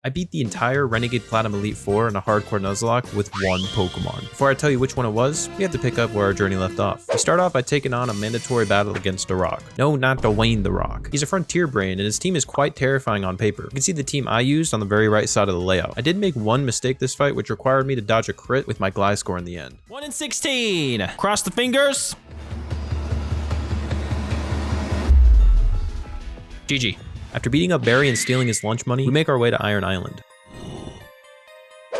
I beat the entire Renegade Platinum Elite Four in a hardcore Nuzlocke with one Pokemon. Before I tell you which one it was, we have to pick up where our journey left off. We start off by taking on a mandatory battle against Rock. No, not Dwayne the Rock. He's a frontier brain and his team is quite terrifying on paper. You can see the team I used on the very right side of the layout. I did make one mistake this fight which required me to dodge a crit with my Glide score in the end. 1 in 16. Cross the fingers. GG. After beating up Barry and stealing his lunch money, we make our way to Iron Island.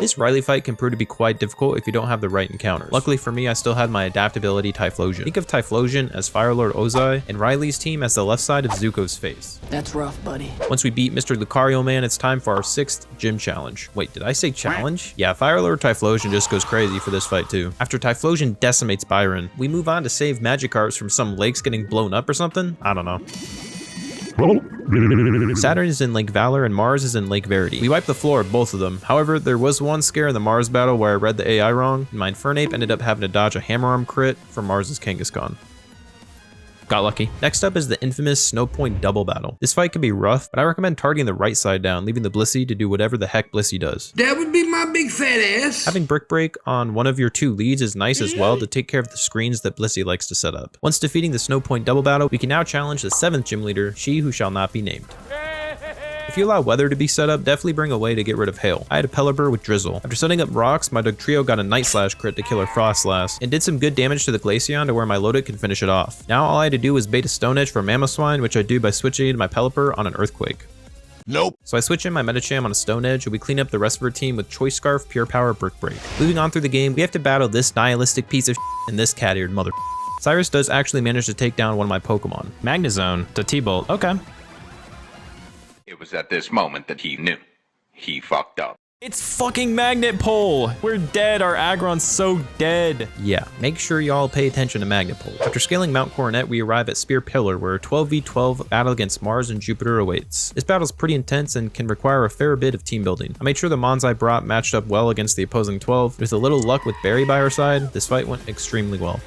This Riley fight can prove to be quite difficult if you don't have the right encounters. Luckily for me, I still had my adaptability Typhlosion. Think of Typhlosion as Fire Lord Ozai, and Riley's team as the left side of Zuko's face. That's rough, buddy. Once we beat Mr. Lucario Man, it's time for our 6th gym challenge. Wait, did I say challenge? Yeah, Fire Lord Typhlosion just goes crazy for this fight too. After Typhlosion decimates Byron, we move on to save Magikarps from some lakes getting blown up or something? I don't know. Saturn is in Lake Valor and Mars is in Lake Verity. We wiped the floor of both of them. However, there was one scare in the Mars battle where I read the AI wrong, and my Infernape ended up having to dodge a Hammer Arm crit from Mars's Kangaskhan. Got lucky. Next up is the infamous Snow Point double battle. This fight can be rough, but I recommend targeting the right side down, leaving the Blissey to do whatever the heck Blissey does. That would be my big fat ass. Having Brick Break on one of your 2 leads is nice as well to take care of the screens that Blissey likes to set up. Once defeating the Snow Point double battle, we can now challenge the 7th gym leader, she who shall not be named. If you allow weather to be set up, definitely bring a way to get rid of hail. I had a Pelipper with Drizzle. After setting up rocks, my Dugtrio got a Night Slash crit to kill her Frostlass, and did some good damage to the Glaceon to where my Loaded could finish it off. Now all I had to do was bait a Stone Edge for Mamoswine, which I do by switching into my Pelipper on an Earthquake. Nope. So I switch in my Medicham on a Stone Edge, and we clean up the rest of our team with Choice Scarf, Pure Power, Brick Break. Moving on through the game, we have to battle this nihilistic piece of and this cat-eared mother. Cyrus does actually manage to take down one of my Pokemon. Magnezone to T-Bolt. Okay. It was at this moment that he knew. He fucked up. It's fucking Magnet Pole. We're dead. Our Aggron's so dead. Yeah, make sure y'all pay attention to Magnet Pole. After scaling Mount Coronet, we arrive at Spear Pillar, where a 12v12 battle against Mars and Jupiter awaits. This battle's pretty intense and can require a fair bit of team building. I made sure the Mons I brought matched up well against the opposing 12. With a little luck with Barry by our side, this fight went extremely well.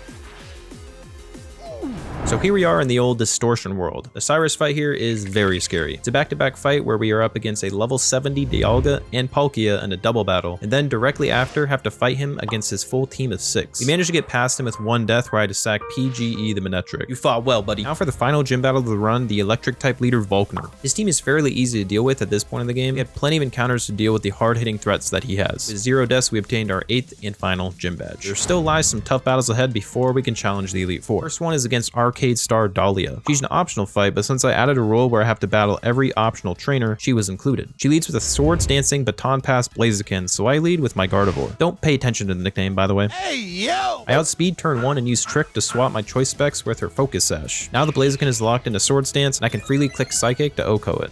So here we are in the old Distortion world. The Cyrus fight here is very scary. It's a back-to-back fight where we are up against a level 70 Dialga and Palkia in a double battle, and then directly after have to fight him against his full team of 6. We managed to get past him with one death where I had to sack PGE the Manectric. You fought well, buddy. Now for the final gym battle of the run, the electric type leader Volkner. His team is fairly easy to deal with at this point in the game. We had plenty of encounters to deal with the hard-hitting threats that he has. With 0 deaths, we obtained our 8th and final gym badge. There still lies some tough battles ahead before we can challenge the Elite Four. First one is against Arcade Star Dahlia. She's an optional fight, but since I added a rule where I have to battle every optional trainer, she was included. She leads with a Swords Dancing Baton Pass Blaziken, so I lead with my Gardevoir. Don't pay attention to the nickname, by the way. Hey, yo! I outspeed turn 1 and use Trick to swap my Choice Specs with her Focus Sash. Now the Blaziken is locked into Swords Dance, and I can freely click Psychic to OHKO it.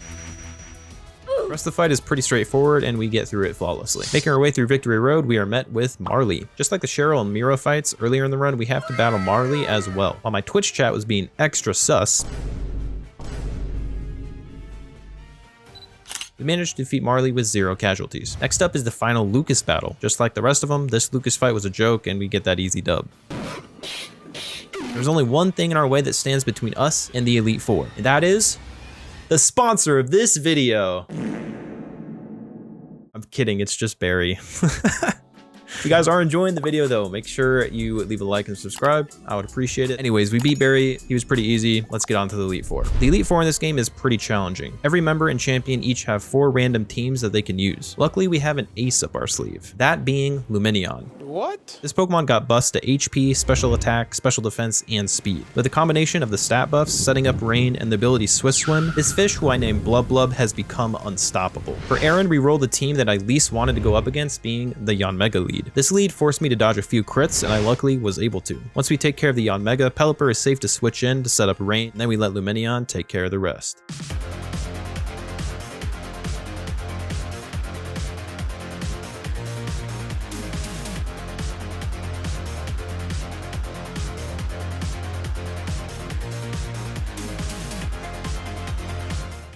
The rest of the fight is pretty straightforward and we get through it flawlessly. Making our way through Victory Road, we are met with Marley. Just like the Cheryl and Mira fights earlier in the run, we have to battle Marley as well. While my Twitch chat was being extra sus, we managed to defeat Marley with 0 casualties. Next up is the final Lucas battle. Just like the rest of them, this Lucas fight was a joke and we get that easy dub. There's only one thing in our way that stands between us and the Elite Four, and that is the sponsor of this video. I'm kidding, it's just Barry. If you guys are enjoying the video though, make sure you leave a like and subscribe. I would appreciate it. Anyways, we beat Barry. He was pretty easy. Let's get on to the Elite Four. The Elite Four in this game is pretty challenging. Every member and champion each have 4 random teams that they can use. Luckily, we have an ace up our sleeve, that being Lumineon. What? This Pokemon got buffs to HP, special attack, special defense, and speed. With a combination of the stat buffs, setting up rain, and the ability Swift Swim, this fish, who I named Blub Blub, has become unstoppable. For Aaron, we rolled the team that I least wanted to go up against, being the Yanmega lead. This lead forced me to dodge a few crits, and I luckily was able to. Once we take care of the Yanmega, Pelipper is safe to switch in to set up rain, and then we let Lumineon take care of the rest.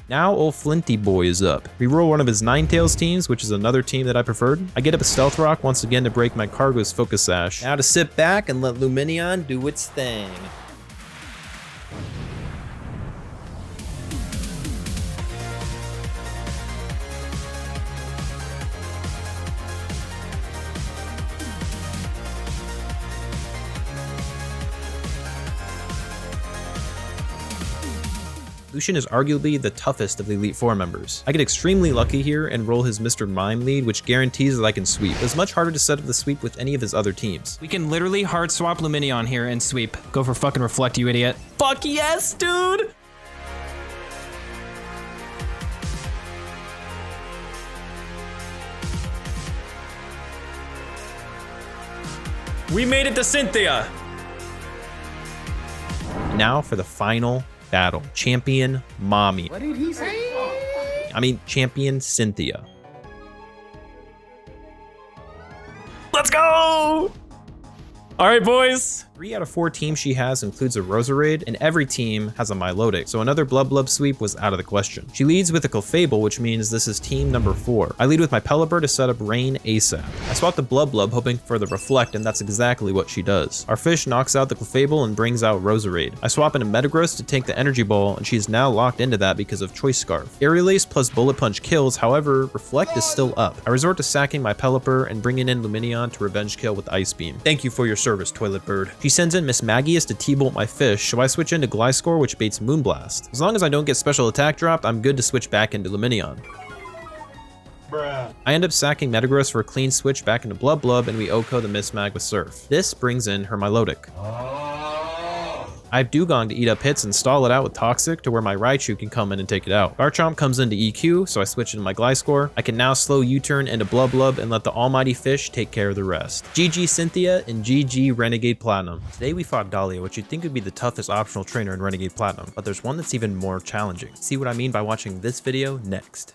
Now old Flinty Boy is up. We roll one of his Ninetales teams, which is another team that I preferred. I get up a Stealth Rock once again to break my Cargo's Focus Sash. Now to sit back and let Lumineon do its thing. Lucian is arguably the toughest of the Elite Four members. I get extremely lucky here and roll his Mr. Mime lead, which guarantees that I can sweep. It's much harder to set up the sweep with any of his other teams. We can literally hard swap Luminion here and sweep. Go for fucking reflect, you idiot. Fuck yes, dude! We made it to Cynthia! Now for the final battle. Champion Mommy. What did he say? I mean, Champion Cynthia. Let's go! All right, boys. 3 out of 4 teams she has includes a Roserade, and every team has a Milotic, so another Blub sweep was out of the question. She leads with a Clefable, which means this is team number 4. I lead with my Pelipper to set up Rain ASAP. I swap the Blub hoping for the Reflect, and that's exactly what she does. Our fish knocks out the Clefable and brings out Roserade. I swap into Metagross to take the Energy Ball, and she's now locked into that because of Choice Scarf. Aerial Ace plus Bullet Punch kills, however, Reflect is still up. I resort to sacking my Pelipper and bringing in Luminion to revenge kill with Ice Beam. Thank you for your service, Toilet Bird. She sends in Miss Magius to T-Bolt my fish, so I switch into Gliscor, which baits Moonblast. As long as I don't get special attack dropped, I'm good to switch back into Luminion. Bruh. I end up sacking Metagross for a clean switch back into Blub, and we OHKO the Miss Mag with Surf. This brings in her Milotic. I have Dugong to eat up hits and stall it out with Toxic to where my Raichu can come in and take it out. Garchomp comes into EQ, so I switch into my Gliscor. I can now slow U-turn into Blub and let the almighty fish take care of the rest. GG Cynthia and GG Renegade Platinum. Today we fought Dahlia, which you'd think would be the toughest optional trainer in Renegade Platinum, but there's one that's even more challenging. See what I mean by watching this video next.